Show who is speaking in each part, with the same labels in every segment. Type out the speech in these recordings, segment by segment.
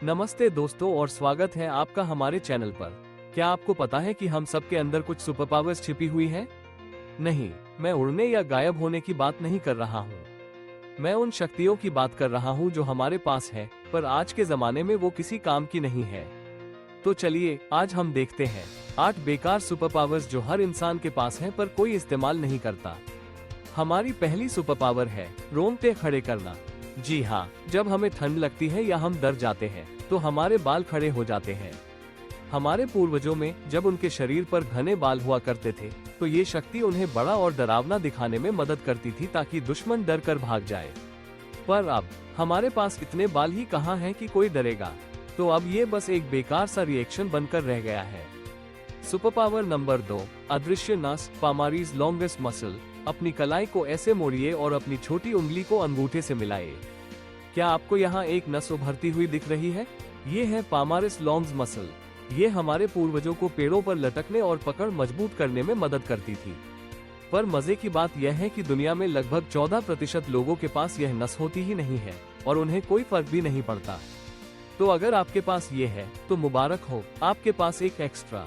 Speaker 1: नमस्ते दोस्तों और स्वागत है आपका हमारे चैनल पर। क्या आपको पता है कि हम सबके अंदर कुछ सुपर पावर्स छिपी हुई है? नहीं, मैं उड़ने या गायब होने की बात नहीं कर रहा हूँ। मैं उन शक्तियों की बात कर रहा हूँ जो हमारे पास है, पर आज के जमाने में वो किसी काम की नहीं है। तो चलिए आज हम देखते हैं 8 बेकार सुपर पावर्स जो हर इंसान के पास है पर कोई इस्तेमाल नहीं करता। हमारी पहली सुपर पावर है रोंगटे खड़े करना। जी हाँ, जब हमें ठंड लगती है या हम डर जाते हैं तो हमारे बाल खड़े हो जाते हैं। हमारे पूर्वजों में जब उनके शरीर पर घने बाल हुआ करते थे तो ये शक्ति उन्हें बड़ा और डरावना दिखाने में मदद करती थी ताकि दुश्मन डर कर भाग जाए। पर अब हमारे पास इतने बाल ही कहाँ हैं कि कोई डरेगा। तो अब ये बस एक बेकार सा रिएक्शन बनकर रह गया है। सुपर पावर नंबर 2, अदृश्य नस, पामारीज लॉन्गेस्ट मसल। अपनी कलाई को ऐसे मोड़िए और अपनी छोटी उंगली को अंगूठे से मिलाइए। क्या आपको यहाँ एक नस उभरती हुई दिख रही है? ये है पामारिस लॉन्ग्स मसल। ये हमारे पूर्वजों को पेड़ों पर लटकने और पकड़ मजबूत करने में मदद करती थी। पर मजे की बात यह है कि दुनिया में लगभग 14% लोगों के पास यह नस होती ही नहीं है और उन्हें कोई फर्क भी नहीं पड़ता। तो अगर आपके पास ये है तो मुबारक हो, आपके पास एक एक्स्ट्रा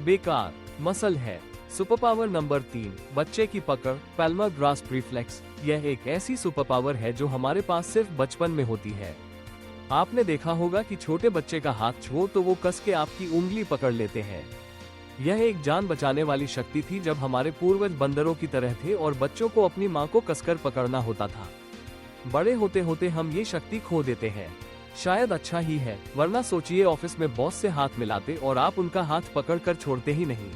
Speaker 1: बेकार मसल है। सुपर पावर नंबर 3, बच्चे की पकड़, पैल्मर ग्रास्प रिफ्लेक्स। यह एक ऐसी सुपर पावर है जो हमारे पास सिर्फ बचपन में होती है। आपने देखा होगा कि छोटे बच्चे का हाथ छुओ तो वो कस के आपकी उंगली पकड़ लेते हैं। यह एक जान बचाने वाली शक्ति थी जब हमारे पूर्वज बंदरों की तरह थे और बच्चों को अपनी माँ को कसकर पकड़ना होता था। बड़े होते होते हम ये शक्ति खो देते हैं। शायद अच्छा ही है, वरना सोचिए ऑफिस में बॉस से हाथ मिलाते और आप उनका हाथ पकड़कर छोड़ते ही नहीं।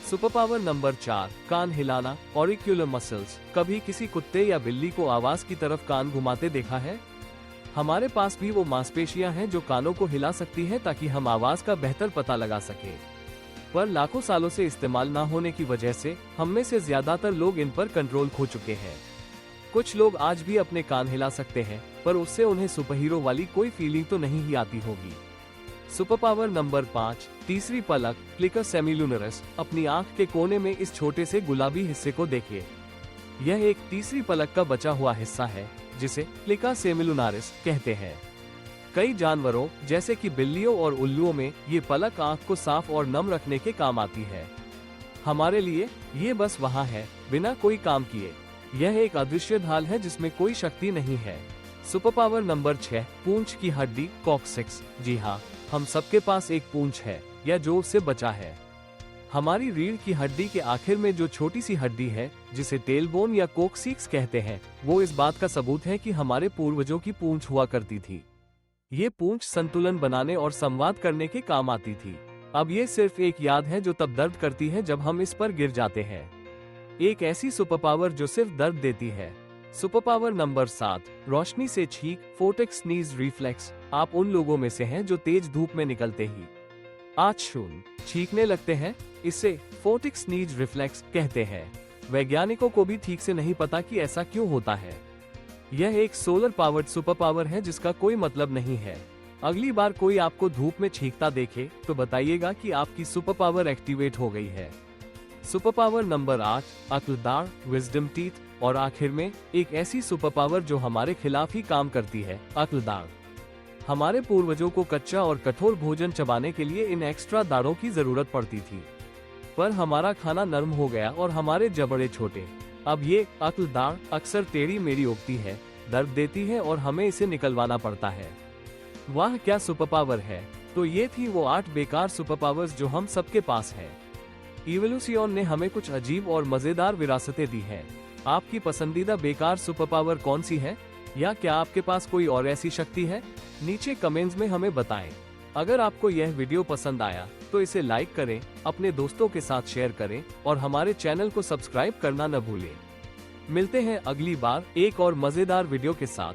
Speaker 1: सुपर पावर नंबर 4, कान हिलाना, ऑरिक्यूलर मसल्स। कभी किसी कुत्ते या बिल्ली को आवाज की तरफ कान घुमाते देखा है? हमारे पास भी वो मांसपेशियां हैं जो कानों को हिला सकती हैं ताकि हम आवाज का बेहतर पता लगा सके। पर लाखों सालों से इस्तेमाल न होने की वजह से हम में से ज्यादातर लोग इन पर कंट्रोल खो चुके हैं। कुछ लोग आज भी अपने कान हिला सकते हैं, पर उससे उन्हें सुपर हीरो वाली कोई फीलिंग तो नहीं ही आती होगी। सुपर पावर नंबर 5, तीसरी पलक, फ्लिकर सेमिलुनरस। अपनी आंख के कोने में इस छोटे से गुलाबी हिस्से को देखिए। यह एक तीसरी पलक का बचा हुआ हिस्सा है जिसे फ्लिकर सेमिलुनारिस कहते हैं। कई जानवरों जैसे कि बिल्लियों और उल्लुओं में ये पलक आंख को साफ और नम रखने के काम आती है। हमारे लिए ये बस वहाँ है, बिना कोई काम किए। यह एक अदृश्य ढाल है जिसमें कोई शक्ति नहीं है। सुपर पावर नंबर 6, पूंछ की हड्डी, कॉक्सिक्स। जी हाँ, हम सबके पास एक पूंछ है या जो उससे बचा है। हमारी रीढ़ की हड्डी के आखिर में जो छोटी सी हड्डी है जिसे टेलबोन या कोक्सिक्स कहते हैं, वो इस बात का सबूत है कि हमारे पूर्वजों की पूंछ हुआ करती थी। ये पूंछ संतुलन बनाने और संवाद करने के काम आती थी। अब ये सिर्फ एक याद है जो तब दर्द करती है जब हम इस पर गिर जाते हैं। एक ऐसी सुपर पावर जो सिर्फ दर्द देती है। सुपर पावर नंबर 7, रोशनी से छींक, फोटिक स्नीज रिफ्लेक्स। आप उन लोगों में से हैं जो तेज धूप में निकलते ही छींकने लगते हैं। इसे फोटिक स्नीज रिफ्लेक्स कहते हैं। वैज्ञानिकों को भी ठीक से नहीं पता कि ऐसा क्यों होता है। यह एक सोलर पावर्ड सुपर पावर है जिसका कोई मतलब नहीं है। अगली बार कोई आपको धूप में छींकता देखे तो बताइएगा कि आपकी सुपर पावर एक्टिवेट हो गई है। सुपर पावर नंबर 8, अक्लदार, विजडम टीथ। और आखिर में एक ऐसी सुपर पावर जो हमारे खिलाफ ही काम करती है, अक्लदार। हमारे पूर्वजों को कच्चा और कठोर भोजन चबाने के लिए इन एक्स्ट्रा दाढ़ों की जरूरत पड़ती थी। पर हमारा खाना नरम हो गया और हमारे जबड़े छोटे। अब ये अक्लदार अक्सर टेढ़ी मेढ़ी उगती है, दर्द देती है और हमें इसे निकलवाना पड़ता है। वाह क्या सुपर पावर है। तो ये थी वो 8 बेकार सुपर पावर्स जो हम सबके पास है। इवोल्यूशन ने हमें कुछ अजीब और मजेदार विरासतें दी हैं। आपकी पसंदीदा बेकार सुपर पावर कौन सी है? या क्या आपके पास कोई और ऐसी शक्ति है? नीचे कमेंट्स में हमें बताएं। अगर आपको यह वीडियो पसंद आया तो इसे लाइक करें, अपने दोस्तों के साथ शेयर करें और हमारे चैनल को सब्सक्राइब करना न भूलें। मिलते हैं अगली बार एक और मजेदार वीडियो के साथ।